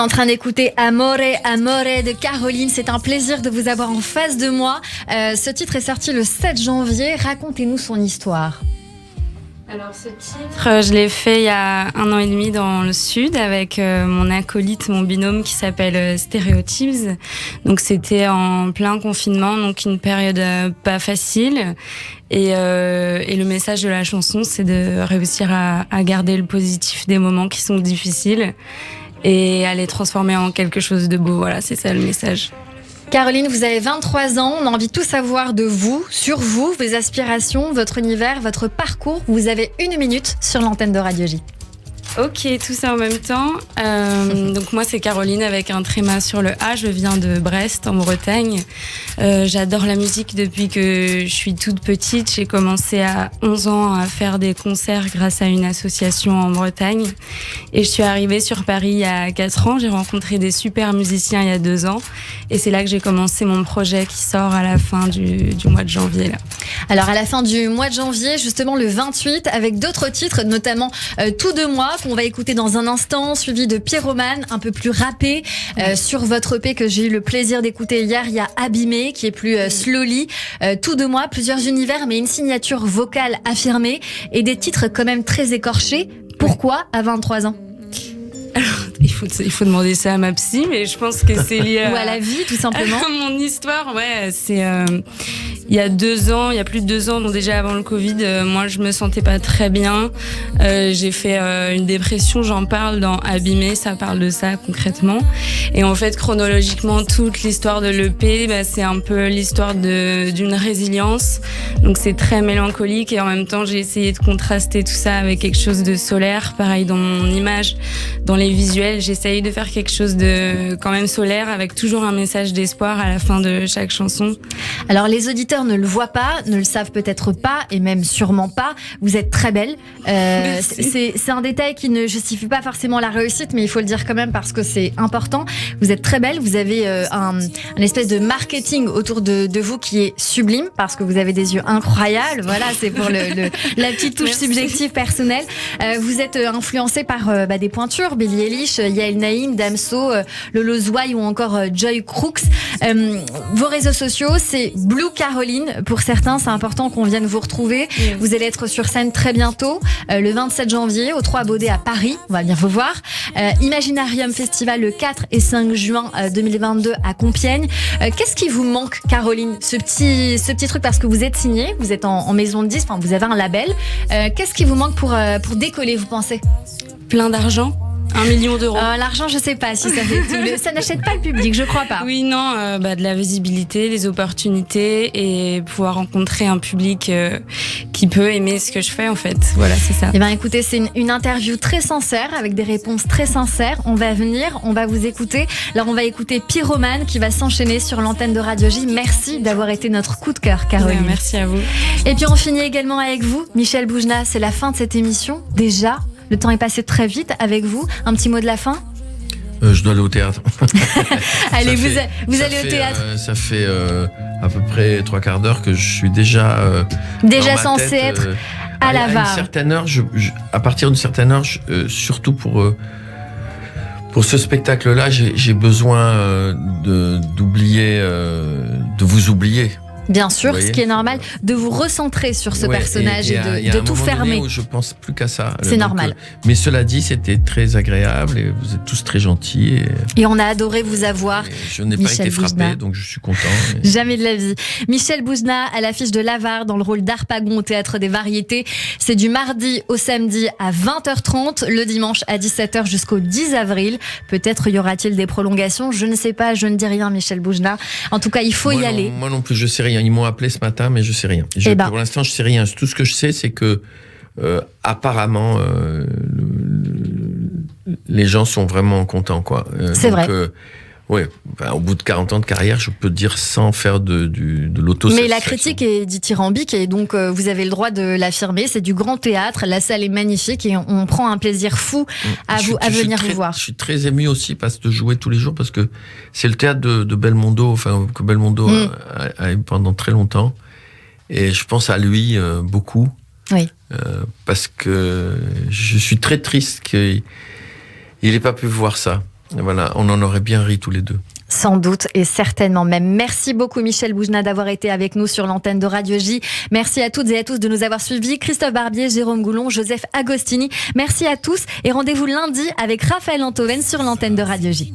En train d'écouter Amore, Amore de Caroline. C'est un plaisir de vous avoir en face de moi. Ce titre est sorti le 7 janvier. Racontez-nous son histoire. Alors ce titre, je l'ai fait il y a 1 an et demi dans le sud avec mon acolyte, mon binôme qui s'appelle Stereotypes. Donc c'était en plein confinement, donc une période pas facile. Et le message de la chanson, c'est de réussir à garder le positif des moments qui sont difficiles et à les transformer en quelque chose de beau. Voilà, c'est ça le message. Caroline, vous avez 23 ans. On a envie de tout savoir de vous, sur vous, vos aspirations, votre univers, votre parcours. Vous avez 1 minute sur l'antenne de Radio J. Ok, tout ça en même temps. Donc moi c'est Caroline avec un tréma sur le A. Je viens de Brest en Bretagne. J'adore la musique depuis que je suis toute petite. J'ai commencé à 11 ans à faire des concerts grâce à une association en Bretagne. Et je suis arrivée sur Paris il y a 4 ans. J'ai rencontré des super musiciens il y a 2 ans. Et c'est là que j'ai commencé mon projet qui sort à la fin du mois de janvier. Là. Alors à la fin du mois de janvier, justement le 28, avec d'autres titres, notamment Tout de moi, qu'on va écouter dans un instant, suivi de Pyromane, un peu plus rappé. Sur votre EP que j'ai eu le plaisir d'écouter hier, il y a Abîmé, qui est plus slowly. Tout de moi, plusieurs univers, mais une signature vocale affirmée et des titres quand même très écorchés. Pourquoi à 23 ans ? Alors, il faut demander ça à ma psy, mais je pense que c'est lié ou à la vie, tout simplement. À mon histoire, ouais. C'est il y a 2 ans, il y a plus de 2 ans, donc déjà avant le Covid, moi je me sentais pas très bien. J'ai fait une dépression, j'en parle dans Abîmé, ça parle de ça concrètement. Et en fait, chronologiquement, toute l'histoire de l'EP, c'est un peu l'histoire d'une résilience. Donc c'est très mélancolique et en même temps, j'ai essayé de contraster tout ça avec quelque chose de solaire. Pareil dans mon image, dans les visuels, j'essaye de faire quelque chose de quand même solaire avec toujours un message d'espoir à la fin de chaque chanson. Alors les auditeurs ne le voient pas, ne le savent peut-être pas et même sûrement pas. Vous êtes très belle. C'est un détail qui ne justifie pas forcément la réussite, mais il faut le dire quand même parce que c'est important. Vous êtes très belle. Vous avez un espèce de marketing autour de vous qui est sublime parce que vous avez des yeux incroyables. Voilà, c'est pour la petite touche subjective personnelle. Vous êtes influencée par des pointures, Billie Eilish, Yael Naïm, Damso, Lolo Zouaï ou encore Joy Crooks. Vos réseaux sociaux, c'est Blue Caroline. Pour certains, c'est important qu'on vienne vous retrouver. Vous allez être sur scène très bientôt, le 27 janvier, au 3 Baudet à Paris. On va venir vous voir. Imaginarium Festival le 4 et 5 juin 2022 à Compiègne. Qu'est-ce qui vous manque, Caroline ? Ce petit truc, parce que vous êtes signée, vous êtes en maison de disques, enfin, vous avez un label. Qu'est-ce qui vous manque pour décoller, vous pensez ? Plein d'argent. 1 million d'euros. L'argent, je sais pas si ça fait tout. Ça n'achète pas le public, je crois pas. Oui, non, de la visibilité, des opportunités et pouvoir rencontrer un public qui peut aimer ce que je fais en fait. Voilà, c'est ça. Eh bien, écoutez, c'est une interview très sincère avec des réponses très sincères. On va venir, on va vous écouter. Alors, on va écouter Pyromane qui va s'enchaîner sur l'antenne de Radio J. Merci d'avoir été notre coup de cœur, Caroline. Ouais, merci à vous. Et puis, on finit également avec vous, Michel Boujna. C'est la fin de cette émission. Déjà, le temps est passé très vite avec vous. Un petit mot de la fin ? Je dois aller au théâtre. Allez, vous allez au théâtre. Ça fait à peu près 3/4 d'heure que je suis déjà censé être à la VAR. À une certaine heure, à partir d'une certaine heure, surtout pour ce spectacle-là, j'ai besoin d'oublier, de vous oublier. Bien sûr, ce qui est normal, de vous recentrer sur ce personnage et de tout fermer. Où je pense plus qu'à ça. C'est normal. Mais cela dit, c'était très agréable et vous êtes tous très gentils. Et on a adoré vous avoir. Je n'ai pas été frappé, donc je suis content. Jamais de la vie. Michel Boujna à l'affiche de l'Avare dans le rôle d'Harpagon au Théâtre des Variétés. C'est du mardi au samedi à 20h30, le dimanche à 17h jusqu'au 10 avril. Peut-être y aura-t-il des prolongations. Je ne sais pas, je ne dis rien, Michel Boujna. En tout cas, il faut y aller. Moi non plus, je sais rien. Ils m'ont appelé ce matin, mais je sais rien. Pour l'instant, je sais rien. Tout ce que je sais, c'est que apparemment, les gens sont vraiment contents, quoi. C'est vrai. Au bout de 40 ans de carrière, je peux dire sans faire de l'auto-satisfaction. Mais la critique est dithyrambique et donc vous avez le droit de l'affirmer. C'est du grand théâtre, la salle est magnifique et on prend un plaisir fou à venir vous voir. Je suis très ému aussi de jouer tous les jours parce que c'est le théâtre de Belmondo, que Belmondo a eu pendant très longtemps. Et je pense à lui beaucoup. Oui. Parce que je suis très triste qu'il n'ait pas pu voir ça. Voilà, on en aurait bien ri tous les deux. Sans doute et certainement même. Merci beaucoup Michel Boujna d'avoir été avec nous sur l'antenne de Radio J. Merci à toutes et à tous de nous avoir suivis. Christophe Barbier, Jérôme Goulon, Joseph Agostini. Merci à tous et rendez-vous lundi avec Raphaël Antoven sur l'antenne de Radio J.